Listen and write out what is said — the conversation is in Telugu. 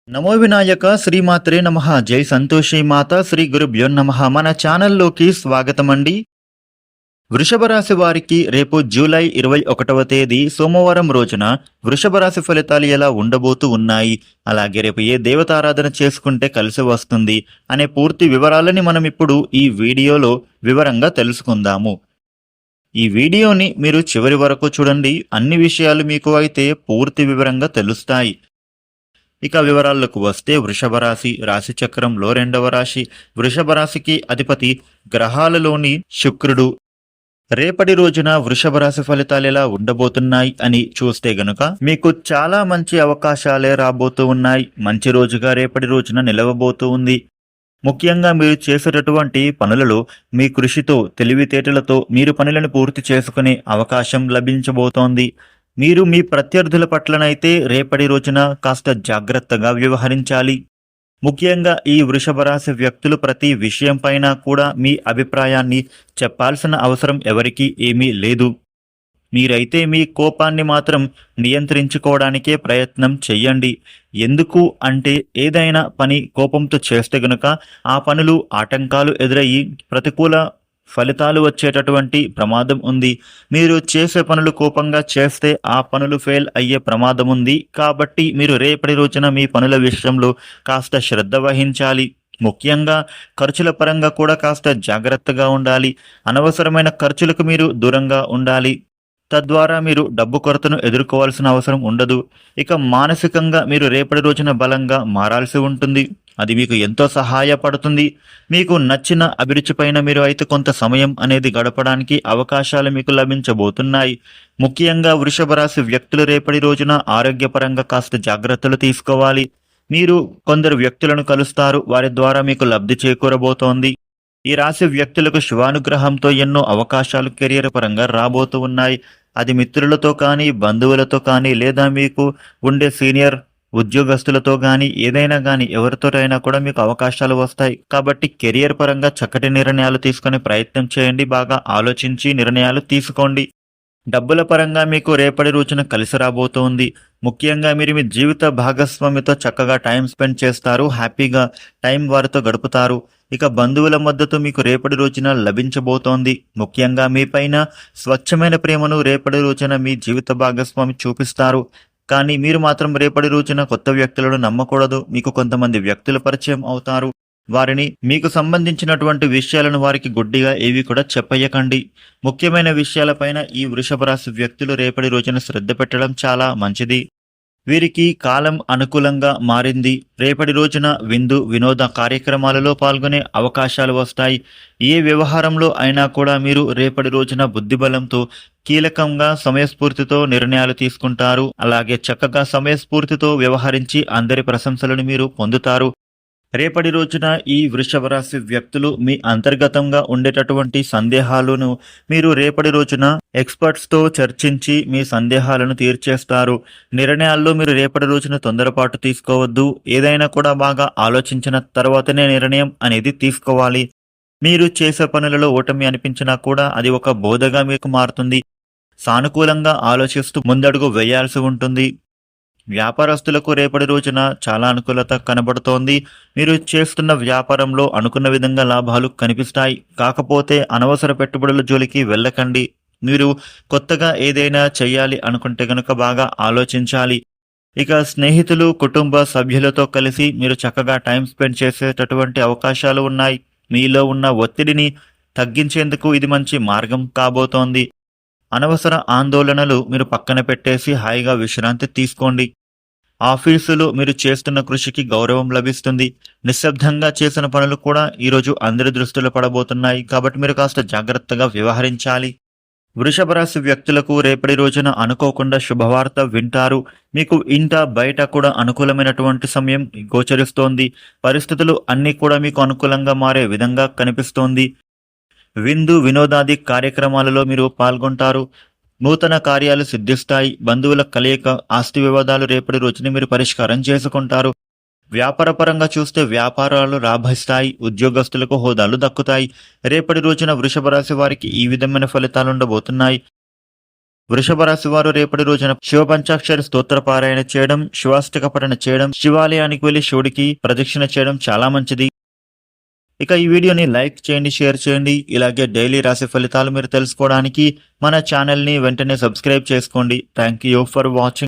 నమో వినాయక శ్రీమాత్రే నమః జై సంతోషి మాత శ్రీ గురుభ్యో నమః మన ఛానల్లోకి స్వాగతమండి. వృషభ రాశి వారికి రేపు జూలై 21వ తేదీ సోమవారం రోజున వృషభ రాశి ఫలితాలు ఎలా ఉండబోతూ ఉన్నాయి, అలాగే రేపు ఏ దేవతారాధన చేసుకుంటే కలిసి వస్తుంది అనే పూర్తి వివరాలని మనం ఇప్పుడు ఈ వీడియోలో వివరంగా తెలుసుకుందాము. ఈ వీడియోని మీరు చివరి వరకు చూడండి, అన్ని విషయాలు మీకు అయితే పూర్తి వివరంగా తెలుస్తాయి. ఇక వివరాల్లోకి వస్తే వృషభ రాశి రాశి చక్రంలో రెండవ రాశి. వృషభ రాశికి అధిపతి గ్రహాలలోని శుక్రుడు. రేపటి రోజున వృషభ రాశి ఫలితాలు ఎలా ఉండబోతున్నాయి అని చూస్తే గనుక మీకు చాలా మంచి అవకాశాలే రాబోతూ ఉన్నాయి. మంచి రోజుగా రేపటి రోజున నిలవబోతూ ఉంది. ముఖ్యంగా మీరు చేసేటటువంటి పనులలో మీ కృషితో తెలివితేటలతో మీరు పనులను పూర్తి చేసుకునే అవకాశం లభించబోతోంది. మీరు మీ ప్రత్యర్థుల పట్లనైతే రేపటి రోజున కాస్త జాగ్రత్తగా వ్యవహరించాలి. ముఖ్యంగా ఈ వృషభ రాశి వ్యక్తులు ప్రతి విషయం పైన కూడా మీ అభిప్రాయాన్ని చెప్పాల్సిన అవసరం ఎవరికీ ఏమీ లేదు. మీరైతే మీ కోపాన్ని మాత్రం నియంత్రించుకోవడానికే ప్రయత్నం చెయ్యండి. ఎందుకు అంటే ఏదైనా పని కోపంతో చేస్తే గనుక ఆ పనులు ఆటంకాలు ఎదురయ్యి ప్రతికూల ఫలితాలు వచ్చేటటువంటి ప్రమాదం ఉంది. మీరు చేసే పనులు కోపంగా చేస్తే ఆ పనులు ఫెయిల్ అయ్యే ప్రమాదం ఉంది. కాబట్టి మీరు రేపటి రోజున మీ పనుల విషయంలో కాస్త శ్రద్ధ వహించాలి. ముఖ్యంగా ఖర్చుల పరంగా కూడా కాస్త జాగ్రత్తగా ఉండాలి. అనవసరమైన ఖర్చులకు మీరు దూరంగా ఉండాలి. తద్వారా మీరు డబ్బు కొరతను ఎదుర్కోవాల్సిన అవసరం ఉండదు. ఇక మానసికంగా మీరు రేపటి రోజున బలంగా మారాల్సి ఉంటుంది. అది మీకు ఎంతో సహాయపడుతుంది. మీకు నచ్చిన అభిరుచి పైన మీరు అయితే కొంత సమయం అనేది గడపడానికి అవకాశాలు మీకు లభించబోతున్నాయి. ముఖ్యంగా వృషభ రాశి వ్యక్తులు రేపటి రోజున ఆరోగ్యపరంగా కాస్త జాగ్రత్తలు తీసుకోవాలి. మీరు కొందరు వ్యక్తులను కలుస్తారు, వారి ద్వారా మీకు లబ్ధి చేకూరబోతోంది. ఈ రాశి వ్యక్తులకు శివానుగ్రహంతో ఎన్నో అవకాశాలు కెరియర్ పరంగా రాబోతూ ఉన్నాయి. అది మిత్రులతో కానీ, బంధువులతో కానీ, లేదా మీకు ఉండే సీనియర్ ఉద్యోగస్తులతో కానీ, ఏదైనా కానీ ఎవరితోటైనా కూడా మీకు అవకాశాలు వస్తాయి. కాబట్టి కెరియర్ పరంగా చక్కటి నిర్ణయాలు తీసుకునే ప్రయత్నం చేయండి. బాగా ఆలోచించి నిర్ణయాలు తీసుకోండి. డబ్బుల పరంగా మీకు రేపటి రోజున కలిసి రాబోతోంది. ముఖ్యంగా మీరు మీ జీవిత భాగస్వామితో చక్కగా టైం స్పెండ్ చేస్తారు. హ్యాపీగా టైం వారితో గడుపుతారు. ఇక బంధువుల మద్దతు మీకు రేపటి రోజున లభించబోతోంది. ముఖ్యంగా మీ పైన స్వచ్ఛమైన ప్రేమను రేపటి రోజున మీ జీవిత భాగస్వామి చూపిస్తారు. కానీ మీరు మాత్రం రేపటి రోజున కొత్త వ్యక్తులను నమ్మకూడదు. మీకు కొంతమంది వ్యక్తుల పరిచయం అవుతారు. వారిని మీకు సంబంధించినటువంటి విషయాలను వారికి గుడ్డిగా ఏవి కూడా చెప్పయ్యకండి. ముఖ్యమైన విషయాలపైన ఈ వృషభ రాశి వ్యక్తులు రేపటి రోజున శ్రద్ధ పెట్టడం చాలా మంచిది. వీరికి కాలం అనుకూలంగా మారింది. రేపటి రోజున విందు వినోద కార్యక్రమాలలో పాల్గొనే అవకాశాలు వస్తాయి. ఏ వ్యవహారంలో అయినా కూడా మీరు రేపటి రోజున బుద్ధిబలంతో కీలకంగా సమయస్ఫూర్తితో నిర్ణయాలు తీసుకుంటారు. అలాగే చక్కగా సమయస్ఫూర్తితో వ్యవహరించి అందరి ప్రశంసలను మీరు పొందుతారు. రేపటి రోజున ఈ వృషభ రాశి వ్యక్తులు మీ అంతర్గతంగా ఉండేటటువంటి సందేహాలను మీరు రేపటి రోజున ఎక్స్పర్ట్స్తో చర్చించి మీ సందేహాలను తీర్చేస్తారు. నిర్ణయాల్లో మీరు రేపటి రోజున తొందరపాటు తీసుకోవద్దు. ఏదైనా కూడా బాగా ఆలోచించిన తర్వాతనే నిర్ణయం అనేది తీసుకోవాలి. మీరు చేసే పనులలో ఓటమి అనిపించినా కూడా అది ఒక బోధగా మీకు మారుతుంది. సానుకూలంగా ఆలోచిస్తూ ముందడుగు వేయాల్సి ఉంటుంది. వ్యాపారస్తులకు రేపటి రోజున చాలా అనుకూలత కనబడుతోంది. మీరు చేస్తున్న వ్యాపారంలో అనుకున్న విధంగా లాభాలు కనిపిస్తాయి. కాకపోతే అనవసర పెట్టుబడుల జోలికి వెళ్ళకండి. మీరు కొత్తగా ఏదైనా చేయాలి అనుకుంటే గనుక బాగా ఆలోచించాలి. ఇక స్నేహితులు కుటుంబ సభ్యులతో కలిసి మీరు చక్కగా టైం స్పెండ్ చేసేటటువంటి అవకాశాలు ఉన్నాయి. మీలో ఉన్న ఒత్తిడిని తగ్గించేందుకు ఇది మంచి మార్గం కాబోతోంది. అనవసర ఆందోళనలు మీరు పక్కన పెట్టేసి హాయిగా విశ్రాంతి తీసుకోండి. ఆఫీసులో మీరు చేస్తున్న కృషికి గౌరవం లభిస్తుంది. నిశ్శబ్దంగా చేసిన పనులు కూడా ఈరోజు అందరి దృష్టిలో పడబోతున్నాయి. కాబట్టి మీరు కాస్త జాగ్రత్తగా వ్యవహరించాలి. వృషభ రాశి వ్యక్తులకు రేపటి రోజున అనుకోకుండా శుభవార్త వింటారు. మీకు ఇంట బయట కూడా అనుకూలమైనటువంటి సమయం గోచరిస్తోంది. పరిస్థితులు అన్నీ కూడా మీకు అనుకూలంగా మారే విధంగా కనిపిస్తోంది. విందు వినోదాది కార్యక్రమాలలో మీరు పాల్గొంటారు. నూతన కార్యాలు సిద్ధిస్తాయి. బంధువుల కలయిక, ఆస్తి వివాదాలు రేపటి రోజున మీరు పరిష్కారం చేసుకుంటారు. వ్యాపారపరంగా చూస్తే వ్యాపారాలు లాభిస్తాయి. ఉద్యోగస్తులకు హోదాలు దక్కుతాయి. రేపటి రోజున వృషభ రాశి వారికి ఈ విధమైన ఫలితాలు ఉండబోతున్నాయి. వృషభ రాశి వారు రేపటి రోజున శివ పంచాక్షరి స్తోత్ర పారాయణ చేయడం, శివాష్టక పఠన చేయడం, శివాలయానికి వెళ్లి శివుడికి ప్రదక్షిణ చేయడం చాలా మంచిది. ఇక ఈ వీడియోని లైక్ చేయండి, షేర్ చేయండి. ఇలాగే డైలీ రాశి ఫలితాలు మీరు తెలుసుకోవడానికి మన ఛానల్ని వెంటనే సబ్స్క్రైబ్ చేసుకోండి. Thank you for watching.